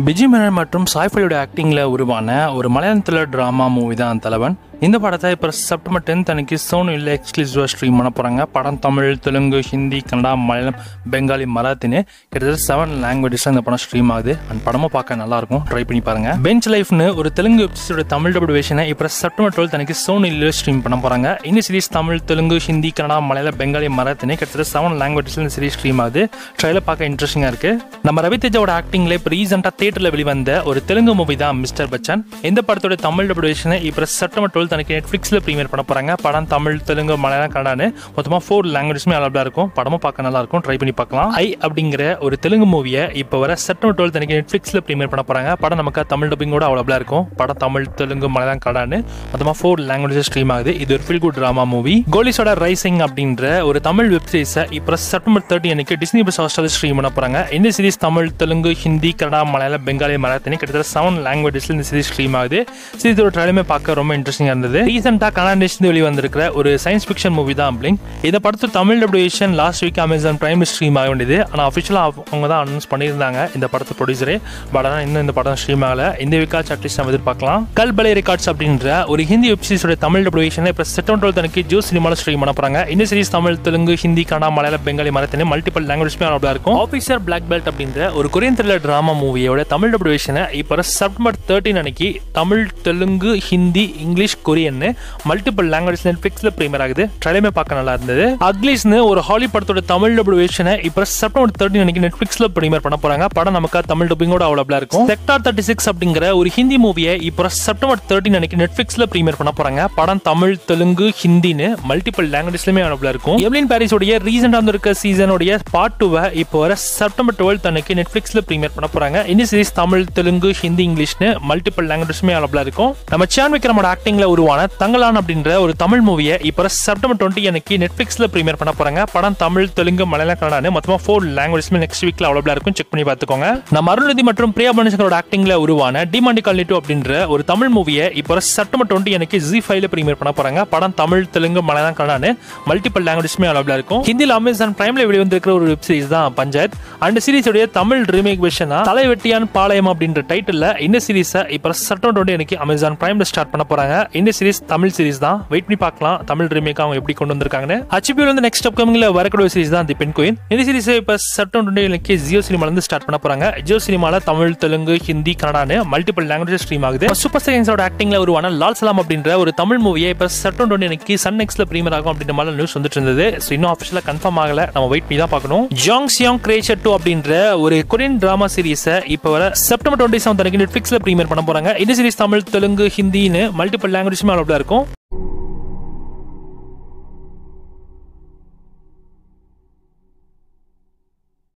விஜய் மேனன் மற்றும் சாய்ஃபலியோட ஆக்டிங்கில் உருவான ஒரு மலையாள த்ரில்லர் ட்ராமா மூவி தான் தலைவன். இந்த படத்தை இப்போ செப்டம்பர் 10 அன்னைக்கு சோனி இல்லை எக்ஸ்க்ளூசிவாக ஸ்ட்ரீம் பண்ண போகிறாங்க. படம் தமிழ், தெலுங்கு, ஹிந்தி, கன்னடா, மலையாளம், பெங்காலி, மராத்தின்னு கிட்டத்தட்ட 7 லாங்குவேஜஸில் இந்த படம் ஸ்ட்ரீம் ஆகுது. அந்த படமும் பார்க்க நல்லாயிருக்கும், ட்ரை பண்ணி பாருங்கள். பெஞ்ச் லைஃப்னு ஒரு தெலுங்கு வெப்சீரியோட தமிழ் டபுள் வெர்ஷனை இப்போ செப்டம்பர் 12 அன்னைக்கு சோனி இல்லை ஸ்ட்ரீம் பண்ண போகிறாங்க. இந்த சீரிஸ் தமிழ், தெலுங்கு, ஹிந்தி, கன்னடா, மலையாளம், பெங்காலி, மராத்தின்னு கிட்டத்தட்ட 7 லாங்குவேஜஸில் இந்த சீரிஸ் ஸ்ட்ரீம் ஆகுது. ட்ரைலர் பார்க்க இன்ட்ரெஸ்டிங்காக இருக்குது. நம்ம ரவிதேஜாவோட ஆக்டிங்கில் இப்போ ரீசெண்டாக தியேட்டரில் வெளிவந்த ஒரு தெலுங்கு மூவி தான் மிஸ்டர் பச்சன். இந்த படத்தோட தமிழ் டபுள் வெர்ஷனை இப்போ செப்டம்பர் 12 அன்னைக்கு நெட்ஃப்ளிக்ஸில் ப்ரீமியர் பண்ண போறாங்க. படம் தமிழ், தெலுங்கு, மலையாளம், கன்னடான்னு மொத்தமாக 4 லாங்குவேஜ்மே அவைலபிளாக இருக்கும். படமும் பார்க்க நல்லா இருக்கும், ட்ரை பண்ணி பார்க்கலாம். ஐ அப்படிங்கிற ஒரு தெலுங்கு மூவியை இப்போ வர செப்டம்பர் 12 அன்னைக்கு நெட்ஃப்ளிக்ஸில் ப்ரீமியர் பண்ண போறாங்க. படம் நமக்கு தமிழ் டப்பிங்கோட அவைலபிளாக இருக்கும். படம் தமிழ், தெலுங்கு, மலையாளம், கன்னடான்னு மொத்தமாக 4 லாங்குவேஜ் ஸ்ட்ரீம் ஆகுது. இது ஒரு feel good drama movie. Golisoda rising அப்படின்ற ஒரு தமிழ் வெப் சீரிஸை இப்போ செப்டம்பர் 30 அன்னைக்கு டிஸ்னி பிளஸ் ஹாட்ஸ்டாரில் ஸ்ட்ரீம் பண்ண போறாங்க. இந்த சீரிஸ் தமிழ், தெலுங்கு, ஹிந்தி, கன்னடா, மலையாளம், பெங்காலி, மராத்தின்னு கிட்டத்தட்ட 7 லாங்குவேஜஸ்ல இந்த சீரிஸ் ஸ்ட்ரீம் ஆகுது. சீரிஸோட ட்ரைலருமே பார்க்க ரொம்ப இன்ட்ரெஸ்டிங்காக இருந்தது. ரீசெண்டாக கனடா வெளிவந்திருக்கிற ஒரு சயின்ஸ் ஃபிக்ஷன் மூவி தான் பிளிங்க். இந்த படத்து தமிழ் டபிள்யூஷன் last week Amazon Prime stream ஆக வேண்டியது. ஆனால் அஃபிஷியலாக அவங்க தான் அனௌன்ஸ் பண்ணியிருந்தாங்க இந்த படத்தை ப்ரொடியூசரே. பட் ஆனால் இன்னும் இந்த படம் ஸ்ட்ரீம் ஆகல. இந்த வீக்காச்சும் அட்லீஸ்ட் நம்ம எதிர்பார்க்கலாம். கல்பலை ரெக்கார்ட்ஸ் அப்படின்ற ஒரு ஹிந்தி வெப் சீரிஸோட தமிழ் டபிள்யூஷன் இப்போ செப்டம்பர் 12 அன்னைக்கு ஜியோ சினிமாவில் ஸ்ட்ரீம் பண்ண போறாங்க. இந்த சீரிஸ் தமிழ், தெலுங்கு, ஹிந்தி, கன்னடா, மலையாளம், பெங்காலி, மராத்தின்னு மல்டிபிள் லாங்குவேஜ்மே அவைலபிளாக இருக்கும். ஆஃபீஸர் பிளாக் பெல்ட் அப்படின்ற ஒரு கொரியன் த்ரில்லர் டிராமா மூவியோட தமிழ் டபிள்யூஷனை இப்போ செப்டம்பர் 13 அன்னைக்கு Tamil, Telugu, Hindi, English, Korean multiple language நெட்ஃப்ளிக்ஸ்ல பிரீமியர் ஆகுது. ட்ரைலருமே பார்க்க நல்லா இருந்தது. அக்லீஸ்னு ஒரு ஹாலி படத்தோட தமிழ் டபுள் வெர்ஷனை இப்போ செப்டம்பர் 13 அன்னைக்கு நெட்ஃப்ளிக்ஸ்ல பிரீமியர் பண்ண போறாங்க. படம் நமக்கு தமிழ் டப்பிங்கோட அவைலபிளா இருக்கும். செக்டார் 36 அப்படிங்கிற ஒரு ஹிந்தி மூவியை இப்போ செப்டம்பர் 13 அன்னைக்கு நெட்ஃப்ளிக்ஸ்ல பிரீமியர் பண்ண போறாங்க. படம் தமிழ், தெலுங்கு, ஹிந்தின்னு மல்டிபிள் லாங்குவேஜ்லயுமே அவைலபிளா இருக்கும். எவ்லின் பாரிஸோட ரீசெண்டா வந்திருக்க சீசனோட பார்ட் 2 இப்போ வர செப்டம்பர் 12 அன்னைக்கு நெட்ஃப்ளிக்ஸ்ல பிரீமியர் பண்ண போறாங்க. இந்த சீரிஸ் தமிழ், தெலுங்கு, ஹிந்தி, இங்கிலீஷ்னு மல்டிபிள் லாங்குவேஜ்மே அவைலபிளா இருக்கும். நம்ம சான் விக்ரமோட ஆக்டிங்ல உருவான தங்கலான் அப்படின்ற ஒரு தமிழ் மூவியை இப்போ செப்டம்பர் 20 அன்னைக்கு நெட்ஃப்ளிக்ஸ்ல பிரீமியர் பண்ண போறாங்க. படம் தமிழ், தெலுங்கு, மலையாளம், கன்னடான்னு மொத்தமா 4 லாங்குவேஜ்மே நெக்ஸ்ட் வீக்ல அவைலபிளா இருக்கும். செக் பண்ணி பார்த்துக்கோங்க. நம்ம அருள்நிதி மற்றும் பிரியா பனசங்கரோட ஆக்டிங்ல உருவான டிமாண்டி காலனி 2 அப்படின்ற ஒரு தமிழ் மூவியை இப்போ செப்டம்பர் 20 அன்னைக்கு ZEE5ல பிரீமியர் பண்ண போறாங்க. படம் தமிழ், தெலுங்கு, மலையாளம், கன்னடான்னு மல்டிபிள் லாங்குவேஜ்மே அவைலபிளா இருக்கும். ஹிந்தில அமேசான் பிரைம்ல வெளிவந்திருக்கிற ஒரு வெப் சீரிஸ் தான் பஞ்சாயத். அந்த சீரிஸோட தமிழ் ரீமேக் வெர்ஷனா தலைவெட்டியான் பாளையம் அப்படின்ற டைட்டில்ல இந்த சீரிஸை இப்போ செப்டம்பர் 20 அன்னைக்கு அமேசான் பிரைம்ல ஸ்டார்ட் பண்ண போறாங்க. இந்த சீரிஸ் தமிழ் சீரிஸ் தான். வெயிட் பண்ணி பார்க்கலாம் தமிழ் ரீமேக் அவங்க எப்படி கொண்டு வந்திருக்காங்கன்னு. HBO வந்து நெக்ஸ்ட் அப்கமிங்ல வரக்கூடிய சீரிஸ் தான் தி பென்குயின். இந்த சீரிஸ் இப்போ செப்டம்பர் 20 அன்னைக்கு ஜியோ சினிமால இருந்து ஸ்டார்ட் பண்ண போறாங்க. ஜியோ சினிமால தமிழ், தெலுங்கு, ஹிந்தி, கன்னடான்னு மல்டிபிள் லாங்குவேஜ் ஸ்ட்ரீம் ஆகுது. சூப்பர் சயின்ஸோட ஆக்டிங்ல உருவான லால் சலாம் அப்படின்ற ஒரு தமிழ் மூவியை இப்போ செப்டம்பர் 20 அன்னைக்கு சன் நெக்ஸ்ட்ல பிரீமியர் ஆகும் அப்படின்ற மாதிரி நியூஸ் வந்துட்டு இருந்தது. இன்னும் அஃபிஷியலா கன்ஃபார்ம் ஆகல. நம்ம வெயிட் பண்ணி தான் பார்க்கணும். ஜாங் சியாங் கிரேச்சர் 2 அப்படின்ற ஒரு கொரியன் டிராமா சீரிஸை இப்போ வர செப்டம்பர் 27 அன்னைக்கு நெட்ஃப்ளிக்ஸ்ல பிரீமியர் பண்ண போறாங்க. இந்த சீரிஸ் தமிழ், தெலுங்கு, ஹிந்தின்னு மல்டிபிள் லாங்குவேஜ்மே அவைலபிளா இருக்கும்.